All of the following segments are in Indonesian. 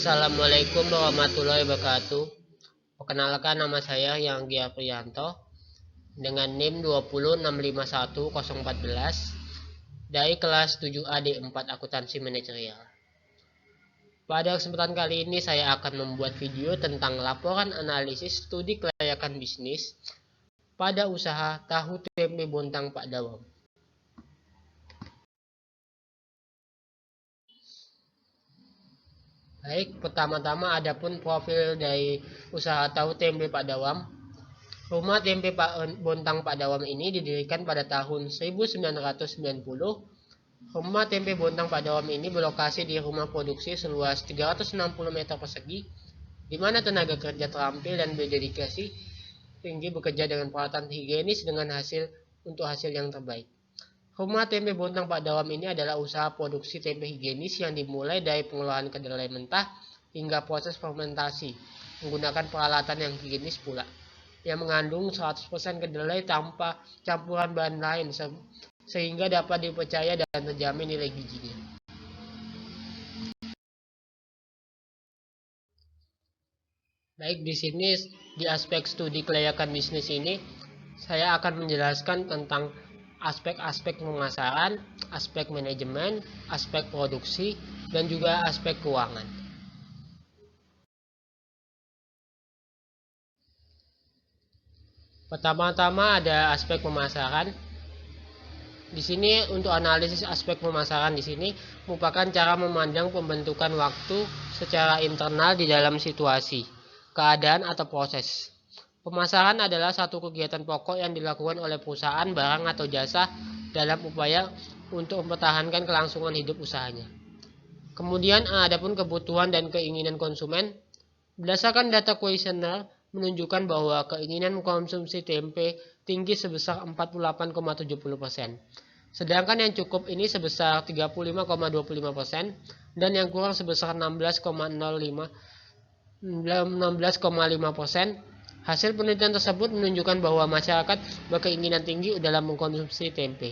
Assalamualaikum warahmatullahi wabarakatuh. Perkenalkan, nama saya Yanggi Aprianto dengan NIM 206511014 dari kelas 7A D4 Akuntansi Manajerial. Pada kesempatan kali ini saya akan membuat video tentang laporan analisis studi kelayakan bisnis pada usaha tahu tempe Bontang Pak Dawam. Baik, pertama-tama adapun profil dari usaha tahu tempe Pak Dawam. Rumah tempe Bontang Pak Dawam ini didirikan pada tahun 1990. Rumah tempe Bontang Pak Dawam ini berlokasi di rumah produksi seluas 360 meter persegi, di mana tenaga kerja terampil dan berdedikasi tinggi bekerja dengan peralatan higienis dengan hasil yang terbaik. Rumah tempe Bontang Pak Dawam ini adalah usaha produksi tempe higienis yang dimulai dari pengolahan kedelai mentah hingga proses fermentasi menggunakan peralatan yang higienis pula, yang mengandung 100% kedelai tanpa campuran bahan lain sehingga dapat dipercaya dan terjamin nilai gizinya. Baik, di sini di aspek studi kelayakan bisnis ini saya akan menjelaskan tentang aspek-aspek pemasaran, aspek manajemen, aspek produksi, dan juga aspek keuangan. Pertama-tama ada aspek pemasaran. Di sini untuk analisis aspek pemasaran di sini merupakan cara memandang pembentukan waktu secara internal di dalam situasi, keadaan atau proses. Pemasaran adalah satu kegiatan pokok yang dilakukan oleh perusahaan barang atau jasa dalam upaya untuk mempertahankan kelangsungan hidup usahanya. Kemudian adapun kebutuhan dan keinginan konsumen. Berdasarkan data kuesioner menunjukkan bahwa keinginan konsumsi tempe tinggi sebesar 48,70%. Sedangkan yang cukup ini sebesar 35,25% dan yang kurang sebesar 16,5%. Hasil penelitian tersebut menunjukkan bahwa masyarakat berkeinginan tinggi dalam mengkonsumsi tempe.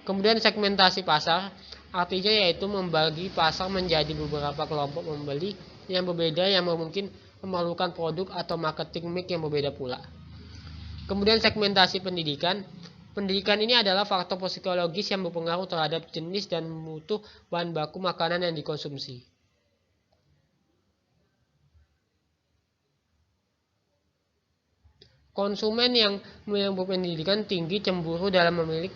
Kemudian segmentasi pasar, artinya yaitu membagi pasar menjadi beberapa kelompok pembeli yang berbeda yang mungkin memerlukan produk atau marketing mix yang berbeda pula. Kemudian segmentasi pendidikan. Pendidikan ini adalah faktor psikologis yang berpengaruh terhadap jenis dan mutu bahan baku makanan yang dikonsumsi. Konsumen yang berpendidikan tinggi cenderung dalam memilih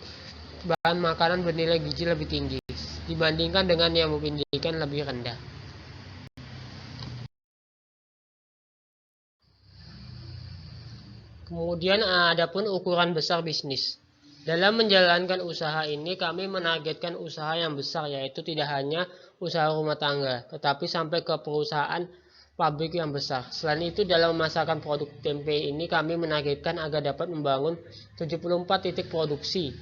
bahan makanan bernilai gizi lebih tinggi dibandingkan dengan yang berpendidikan lebih rendah. Kemudian adapun ukuran besar bisnis. Dalam menjalankan usaha ini kami menargetkan usaha yang besar, yaitu tidak hanya usaha rumah tangga, tetapi sampai ke perusahaan pabrik yang besar. Selain itu, dalam memasarkan produk tempe ini kami menargetkan agar dapat membangun 74 titik produksi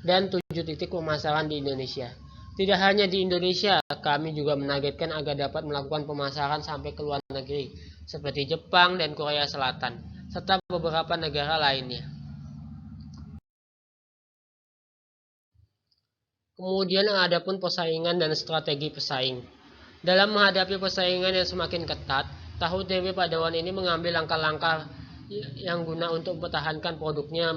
dan 7 titik pemasaran di Indonesia. Tidak hanya di Indonesia, kami juga menargetkan agar dapat melakukan pemasaran sampai ke luar negeri, seperti Jepang dan Korea Selatan, serta beberapa negara lainnya. Kemudian adapun persaingan dan strategi pesaing. Dalam menghadapi persaingan yang semakin ketat, tahu tempe Pak Dawam ini mengambil langkah-langkah yang guna untuk mempertahankan produknya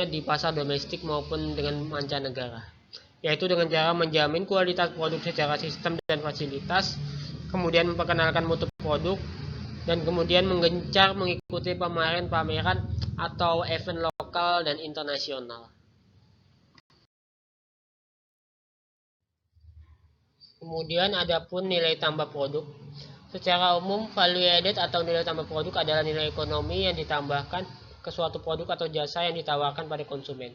di pasar domestik maupun dengan mancanegara, yaitu dengan cara menjamin kualitas produk secara sistem dan fasilitas, kemudian memperkenalkan mutu produk, dan kemudian menggencar mengikuti pameran atau event lokal dan internasional. Kemudian adapun nilai tambah produk. Secara umum, value added atau nilai tambah produk adalah nilai ekonomi yang ditambahkan ke suatu produk atau jasa yang ditawarkan pada konsumen.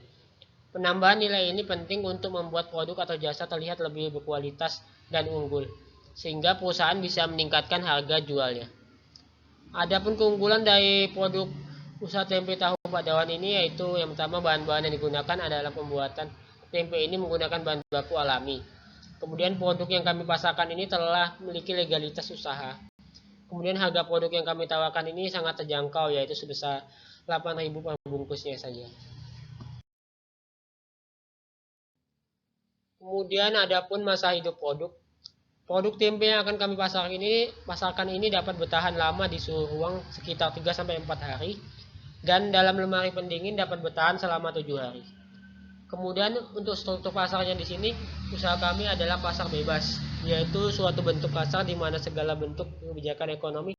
Penambahan nilai ini penting untuk membuat produk atau jasa terlihat lebih berkualitas dan unggul, sehingga perusahaan bisa meningkatkan harga jualnya. Adapun keunggulan dari produk usaha tempe tahu Pak Dawam ini yaitu yang pertama, bahan-bahan yang digunakan adalah pembuatan tempe ini menggunakan bahan baku alami. Kemudian produk yang kami pasarkan ini telah memiliki legalitas usaha. Kemudian harga produk yang kami tawarkan ini sangat terjangkau, yaitu sebesar 8.000 per bungkusnya saja. Kemudian adapun masa hidup produk. Produk tempe yang akan kami pasarkan ini dapat bertahan lama di suhu ruang sekitar 3-4 hari dan dalam lemari pendingin dapat bertahan selama 7 hari. Kemudian untuk struktur pasarnya di sini, usaha kami adalah pasar bebas, yaitu suatu bentuk pasar di mana segala bentuk kebijakan ekonomi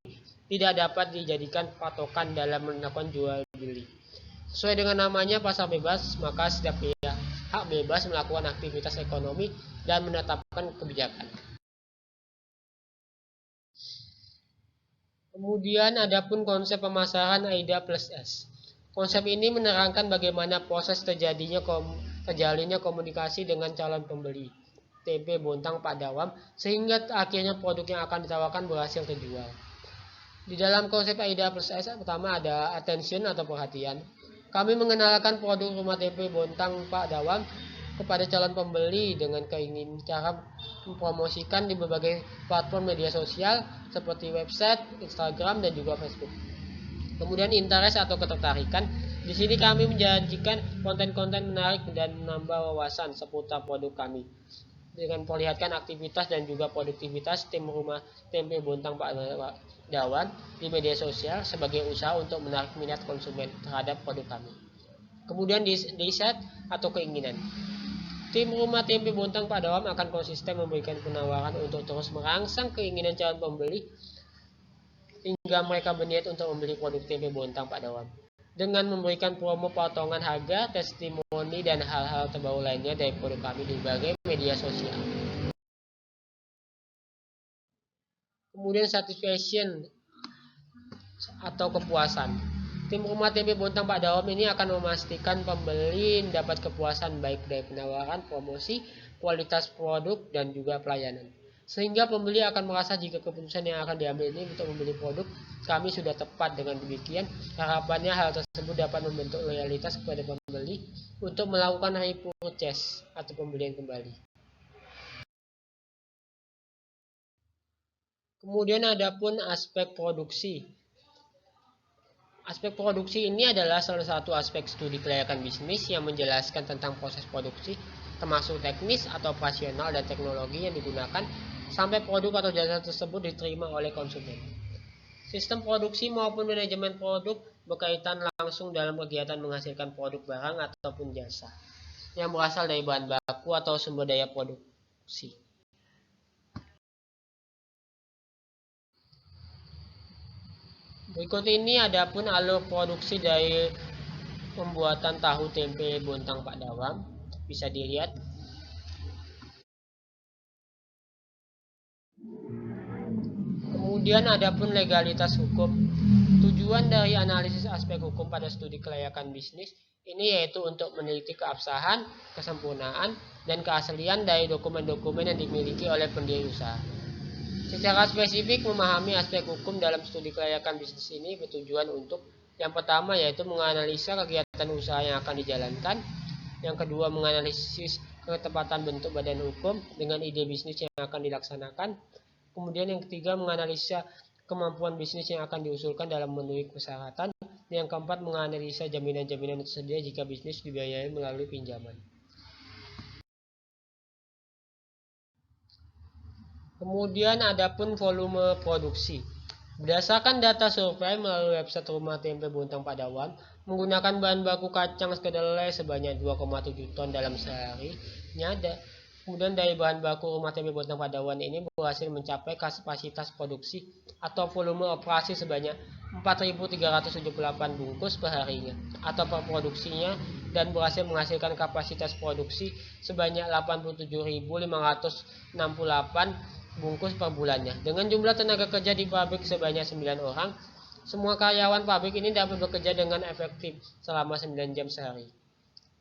tidak dapat dijadikan patokan dalam melakukan jual beli. Sesuai dengan namanya pasar bebas, maka setiap pihak hak bebas melakukan aktivitas ekonomi dan menetapkan kebijakan. Kemudian adapun konsep pemasaran AIDA plus S. Konsep ini menerangkan bagaimana proses terjalinnya komunikasi dengan calon pembeli tempe Bontang Pak Dawam sehingga akhirnya produk yang akan ditawarkan berhasil terjual. Di dalam konsep AIDA plus S pertama ada attention atau perhatian. Kami mengenalkan produk rumah tempe Bontang Pak Dawam kepada calon pembeli dengan keinginan cara mempromosikan di berbagai platform media sosial seperti website, Instagram, dan juga Facebook. Kemudian interest atau ketertarikan. Di sini kami menjanjikan konten-konten menarik dan menambah wawasan seputar produk kami dengan memperlihatkan aktivitas dan juga produktivitas tim rumah tempe Bontang Pak Dawan di media sosial sebagai usaha untuk menarik minat konsumen terhadap produk kami. Kemudian desire atau keinginan. Tim rumah tempe Bontang Pak Dawam akan konsisten memberikan penawaran untuk terus merangsang keinginan calon pembeli hingga mereka berniat untuk membeli produk tempe Bontang Pak Dawam. Dengan memberikan promo potongan harga, testimoni, dan hal-hal terbaru lainnya dari produk kami di berbagai media sosial. Kemudian satisfaction atau kepuasan. Tim rumah tempe Bontang Pak Dawam ini akan memastikan pembeli dapat kepuasan baik dari penawaran, promosi, kualitas produk, dan juga pelayanan. Sehingga pembeli akan merasa jika keputusan yang akan diambil ini untuk membeli produk kami sudah tepat. Dengan demikian, harapannya hal tersebut dapat membentuk loyalitas kepada pembeli untuk melakukan repurchase atau pembelian kembali. Kemudian adapun aspek produksi. Aspek produksi ini adalah salah satu aspek studi kelayakan bisnis yang menjelaskan tentang proses produksi, termasuk teknis atau operasional dan teknologi yang digunakan sampai produk atau jasa tersebut diterima oleh konsumen. Sistem produksi maupun manajemen produk berkaitan langsung dalam kegiatan menghasilkan produk barang ataupun jasa yang berasal dari bahan baku atau sumber daya produksi. Berikut ini adapun alur produksi dari pembuatan tahu tempe Bontang Pak Dawam. Bisa dilihat. Kemudian adapun legalitas hukum. Tujuan dari analisis aspek hukum pada studi kelayakan bisnis ini yaitu untuk meneliti keabsahan, kesempurnaan, dan keaslian dari dokumen-dokumen yang dimiliki oleh pendiri usaha. Secara spesifik memahami aspek hukum dalam studi kelayakan bisnis ini bertujuan untuk yang pertama yaitu menganalisa kegiatan usaha yang akan dijalankan, yang kedua menganalisis ketepatan bentuk badan hukum dengan ide bisnis yang akan dilaksanakan, kemudian yang ketiga menganalisa kemampuan bisnis yang akan diusulkan dalam memenuhi persyaratan, yang keempat menganalisa jaminan-jaminan tersedia jika bisnis dibiayai melalui pinjaman. Kemudian adapun volume produksi. Berdasarkan data survei melalui website Rumah Tempe Bontang Pak Dawam, menggunakan bahan baku kacang kedelai sebanyak 2,7 ton dalam seharinya. Kemudian dari bahan baku Rumah Tempe Bontang Pak Dawam ini berhasil mencapai kapasitas produksi atau volume operasi sebanyak 4.378 bungkus per harinya atau per produksinya, dan berhasil menghasilkan kapasitas produksi sebanyak 87.568 bungkus per bulannya. Dengan jumlah tenaga kerja di pabrik sebanyak 9 orang, semua karyawan pabrik ini dapat bekerja dengan efektif selama 9 jam sehari.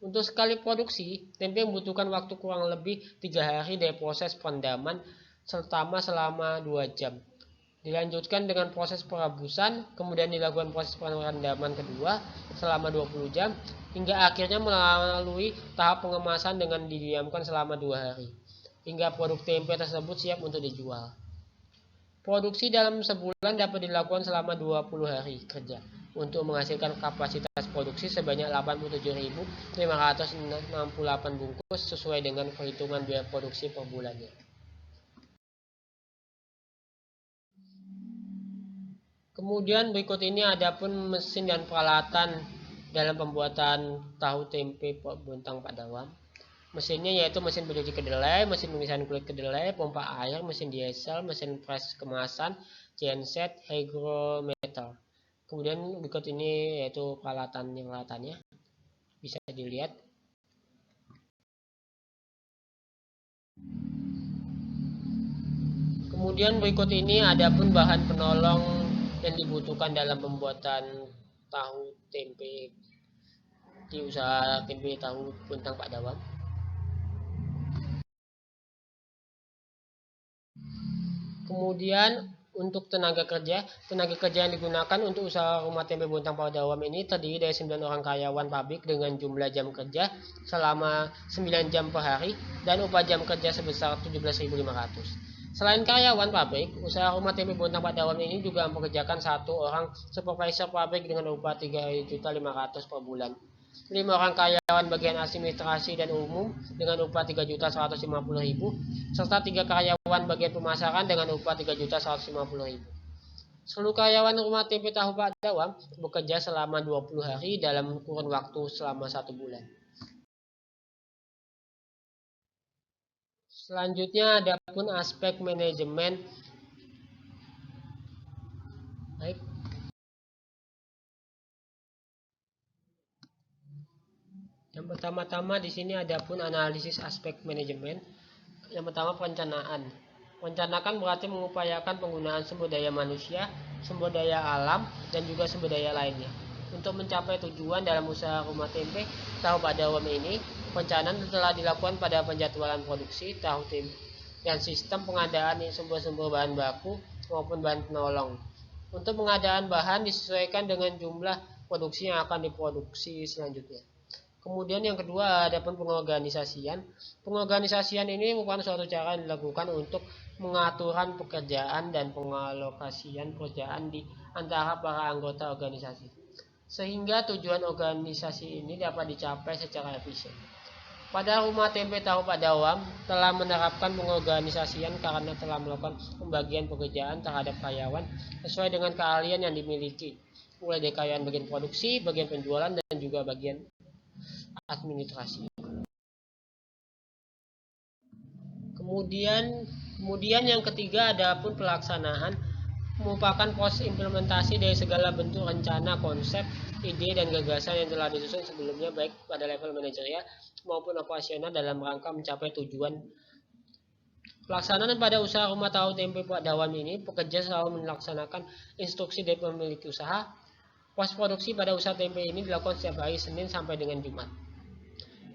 Untuk sekali produksi, tempe membutuhkan waktu kurang lebih 3 hari dari proses perendaman selama 2 jam. Dilanjutkan dengan proses perebusan, kemudian dilakukan proses perendaman kedua selama 20 jam, hingga akhirnya melalui tahap pengemasan dengan didiamkan selama 2 hari. Hingga produk tempe tersebut siap untuk dijual. Produksi dalam sebulan dapat dilakukan selama 20 hari kerja untuk menghasilkan kapasitas produksi sebanyak 87.568 bungkus sesuai dengan perhitungan biaya produksi per bulannya. Kemudian berikut ini adapun mesin dan peralatan dalam pembuatan tahu tempe Bontang Pak Dawam. Mesinnya yaitu mesin pencuci kedelai, mesin pemisahan kulit kedelai, pompa air, mesin diesel, mesin pres kemasan, genset, hygrometer. Kemudian berikut ini yaitu peralatannya bisa dilihat. Kemudian berikut ini adapun bahan penolong yang dibutuhkan dalam pembuatan tahu tempe di usaha tempe tahu Bontang Pak Dawam. Kemudian untuk tenaga kerja yang digunakan untuk usaha rumah tempe Bontang Pak Dawam ini terdiri dari 9 orang karyawan pabrik dengan jumlah jam kerja selama 9 jam per hari dan upah jam kerja sebesar 17.500. Selain karyawan pabrik, usaha rumah tempe Bontang Pak Dawam ini juga mempekerjakan 1 orang supervisor pabrik dengan upah 3.500 per bulan. 5 orang karyawan bagian administrasi dan umum dengan upah 3.150.000 serta 3 karyawan bagian pemasaran dengan upah 3.150.000. Seluruh karyawan rumah tempe tahu Pak Dawam bekerja selama 20 hari dalam kurun waktu selama 1 bulan. Selanjutnya adapun aspek manajemen. Baik. Yang pertama-tama di sini adapun analisis aspek manajemen. Yang pertama perencanaan. Merencanakan berarti mengupayakan penggunaan sumber daya manusia, sumber daya alam, dan juga sumber daya lainnya. Untuk mencapai tujuan dalam usaha rumah tempe tahu Pak Dawam ini, perencanaan telah dilakukan pada penjadwalan produksi tahu tempe dan sistem pengadaan sumber-sumber bahan baku maupun bahan penolong. Untuk pengadaan bahan disesuaikan dengan jumlah produksi yang akan diproduksi selanjutnya. Kemudian yang kedua ada pengorganisasian. Pengorganisasian ini merupakan suatu cara yang dilakukan untuk mengaturan pekerjaan dan pengalokasian pekerjaan di antara para anggota organisasi, sehingga tujuan organisasi ini dapat dicapai secara efisien. Pada rumah tempe tahu Pak Dawam telah menerapkan pengorganisasian karena telah melakukan pembagian pekerjaan terhadap karyawan sesuai dengan keahlian yang dimiliki, mulai dari karyawan bagian produksi, bagian penjualan, dan juga bagian administrasi. Kemudian yang ketiga ada pun pelaksanaan, merupakan proses implementasi dari segala bentuk rencana, konsep, ide, dan gagasan yang telah disusun sebelumnya baik pada level manajerial maupun operasional dalam rangka mencapai tujuan. Pelaksanaan pada usaha rumah tahu tempe Pak Dawam ini, pekerja selalu melaksanakan instruksi dari pemilik usaha. Proses produksi pada usaha tempe ini dilakukan setiap hari Senin sampai dengan Jumat.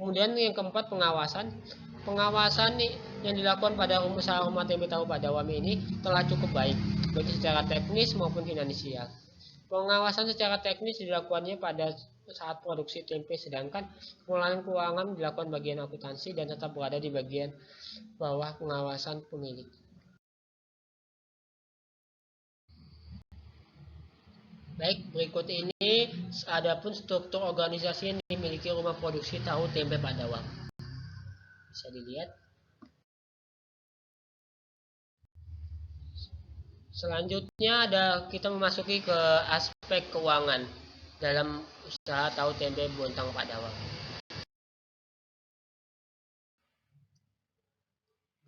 Kemudian yang keempat pengawasan. Pengawasan yang dilakukan pada usaha rumah tempe tahu Pak Dawam ini telah cukup baik, baik secara teknis maupun finansial. Pengawasan secara teknis dilakukannya pada saat produksi tempe, sedangkan pengelolaan keuangan dilakukan bagian akuntansi dan tetap berada di bagian bawah pengawasan pemilik. Baik, berikut ini adapun struktur organisasi yang dimiliki rumah produksi tahu tempe Pak Dawam. Bisa dilihat. Selanjutnya kita memasuki ke aspek keuangan dalam usaha tahu tempe Bontang Pak Dawam.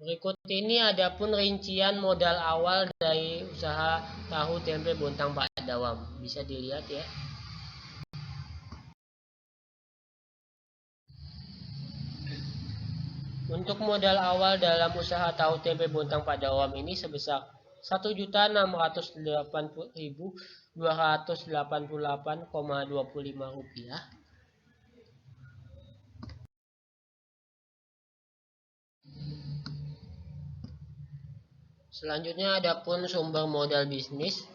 Berikut ini adapun rincian modal awal dari usaha tahu tempe Bontang Pak Dawam. Bisa dilihat ya. Untuk modal awal dalam usaha tahu tempe Bontang Pak Dawam ini sebesar Rp1.680.288,25. Selanjutnya adapun sumber modal bisnis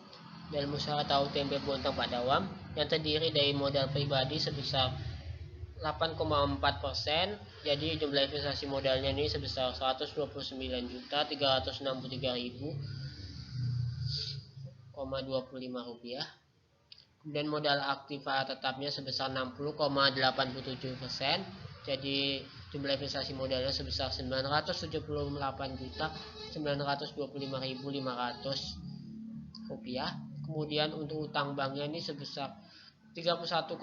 dalam usaha tahu tempe Bontang Pak Dawam yang terdiri dari modal pribadi sebesar 8,4%. Jadi jumlah investasi modalnya ini sebesar Rp129.363,25. Kemudian modal aktiva tetapnya sebesar 60,87%. Jadi jumlah investasi modalnya sebesar Rp978.925.500. Kemudian untuk utang banknya ini sebesar 31,9%.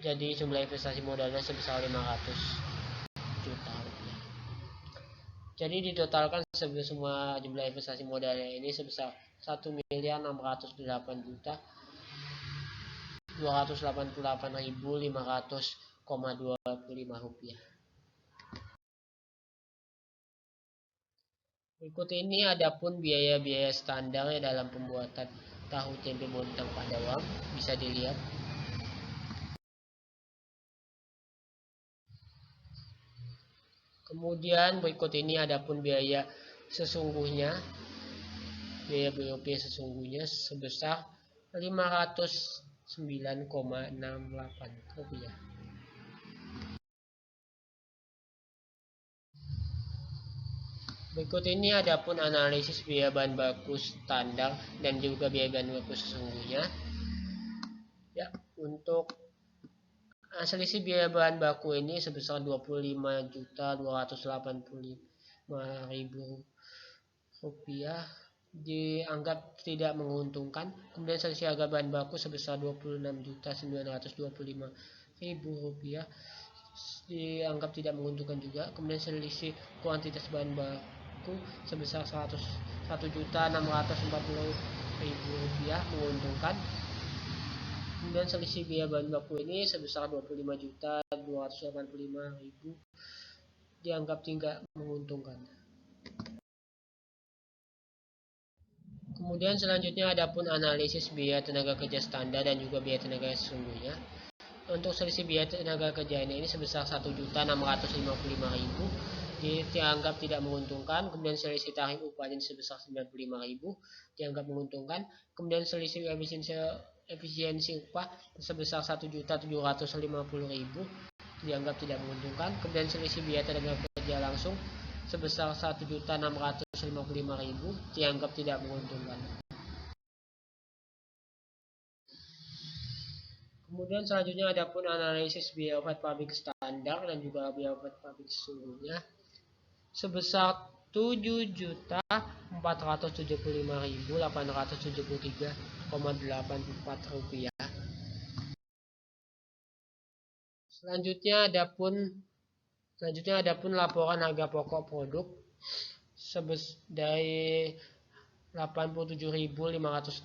Jadi jumlah investasi modalnya sebesar 500 juta rupiah. Jadi ditotalkan semua jumlah investasi modalnya ini sebesar 1.608.288.500,25 rupiah. Berikut ini adapun biaya-biaya standar dalam pembuatan tahu tempe bontang Padawam, bisa dilihat. Kemudian berikut ini adapun biaya sesungguhnya, biaya BOP sesungguhnya sebesar 509,68 rupiah. Berikut ini adapun analisis biaya bahan baku standar dan juga biaya bahan baku sesungguhnya. Ya, untuk selisih biaya bahan baku ini sebesar 25.285.000 rupiah dianggap tidak menguntungkan. Kemudian selisih harga bahan baku sebesar 26.925.000 rupiah dianggap tidak menguntungkan juga. Kemudian selisih kuantitas bahan baku sebesar 101.640.000 rupiah menguntungkan. Kemudian selisih biaya bahan baku ini sebesar 25.285.000 dianggap tidak menguntungkan. Kemudian selanjutnya adapun analisis biaya tenaga kerja standar dan juga biaya tenaga sesungguhnya. Untuk selisih biaya tenaga kerja ini sebesar 1.655.000 dianggap tidak menguntungkan. Kemudian selisih tarif upah ini sebesar 95.000 dianggap menguntungkan. Kemudian selisih efisiensi upah sebesar 1.750.000 dianggap tidak menguntungkan. Kemudian selisih biaya tenaga kerja langsung sebesar 1.655.000 dianggap tidak menguntungkan. Kemudian selanjutnya adapun analisis biaya obat pabrik standar dan juga biaya obat pabrik sesungguhnya sebesar 7.475.873,84 rupiah. Selanjutnya adapun laporan harga pokok produk dari 87.568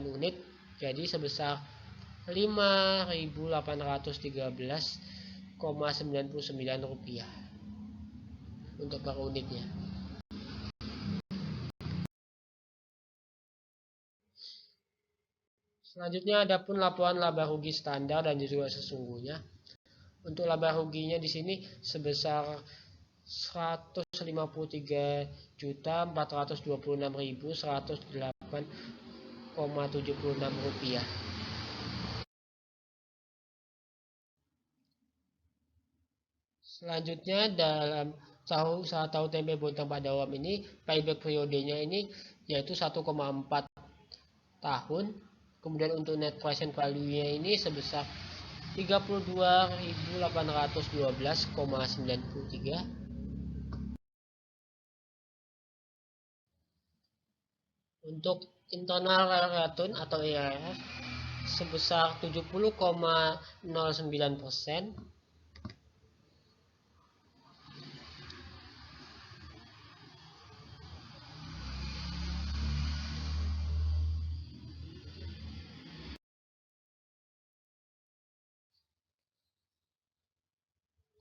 unit jadi sebesar 5.813,99 rupiah untuk per unitnya. Selanjutnya adapun laporan laba rugi standar dan juga sesungguhnya. Untuk laba ruginya di sini sebesar 153.426.108,76 rupiah. Selanjutnya dalam usaha tahu tempe bontang Padawam ini payback periodenya ini yaitu 1,4 tahun. Kemudian untuk net present value-nya ini sebesar 32.812,93. Untuk internal return atau IRR sebesar 70,09%.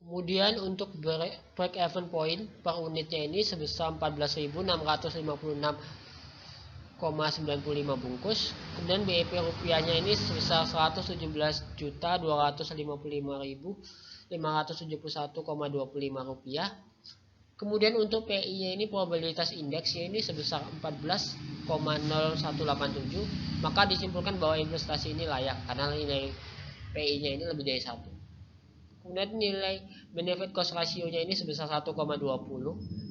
Kemudian untuk break even point per unitnya ini sebesar 14.656,95 bungkus. Kemudian BEP rupiahnya ini sebesar 117.255.571,25 rupiah. Kemudian untuk PI-nya ini probabilitas indeksnya ini sebesar 14,0187. Maka disimpulkan bahwa investasi ini layak karena nilai PI-nya ini lebih dari 1. Kemudian nilai benefit cost ratio-nya ini sebesar 1,20.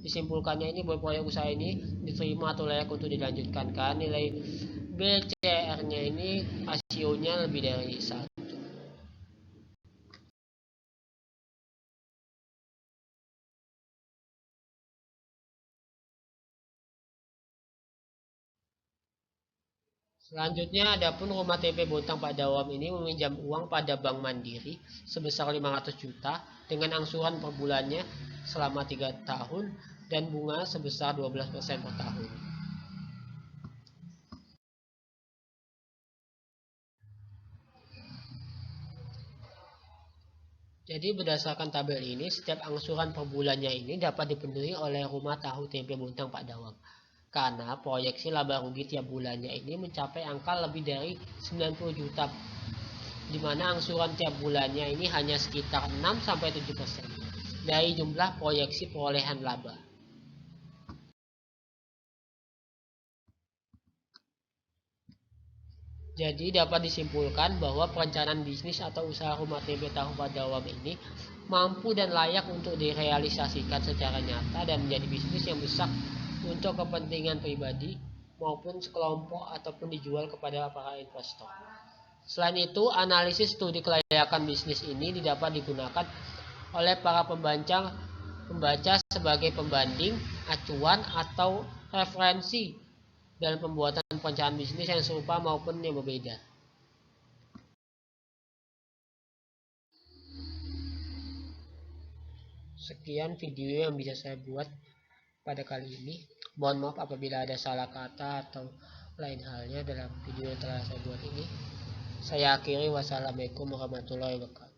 Disimpulkannya ini bahwa proyek usaha ini diterima atau layak untuk dilanjutkan kan nilai BCR-nya ini ratio-nya lebih dari 1. Selanjutnya, adapun rumah TP Bontang Pak Dawam ini meminjam uang pada Bank Mandiri sebesar 500 juta dengan angsuran per bulannya selama 3 tahun dan bunga sebesar 12% per tahun. Jadi berdasarkan tabel ini, setiap angsuran per bulannya ini dapat dipenuhi oleh rumah tahu tempe Bontang Pak Dawang. Karena proyeksi laba rugi tiap bulannya ini mencapai angka lebih dari 90 juta, di mana angsuran tiap bulannya ini hanya sekitar 6-7% dari jumlah proyeksi perolehan laba. Jadi dapat disimpulkan bahwa perencanaan bisnis atau usaha rumah tempe tahu Padawam ini mampu dan layak untuk direalisasikan secara nyata dan menjadi bisnis yang besar untuk kepentingan pribadi maupun sekelompok ataupun dijual kepada para investor. Selain itu, analisis studi kelayakan bisnis ini dapat digunakan oleh para pembaca sebagai pembanding, acuan, atau referensi dalam pembuatan perencanaan bisnis yang serupa maupun yang berbeda. Sekian video yang bisa saya buat pada kali ini. Mohon maaf apabila ada salah kata atau lain halnya dalam video yang telah saya buat ini. Saya akhiri, wassalamualaikum warahmatullahi wabarakatuh.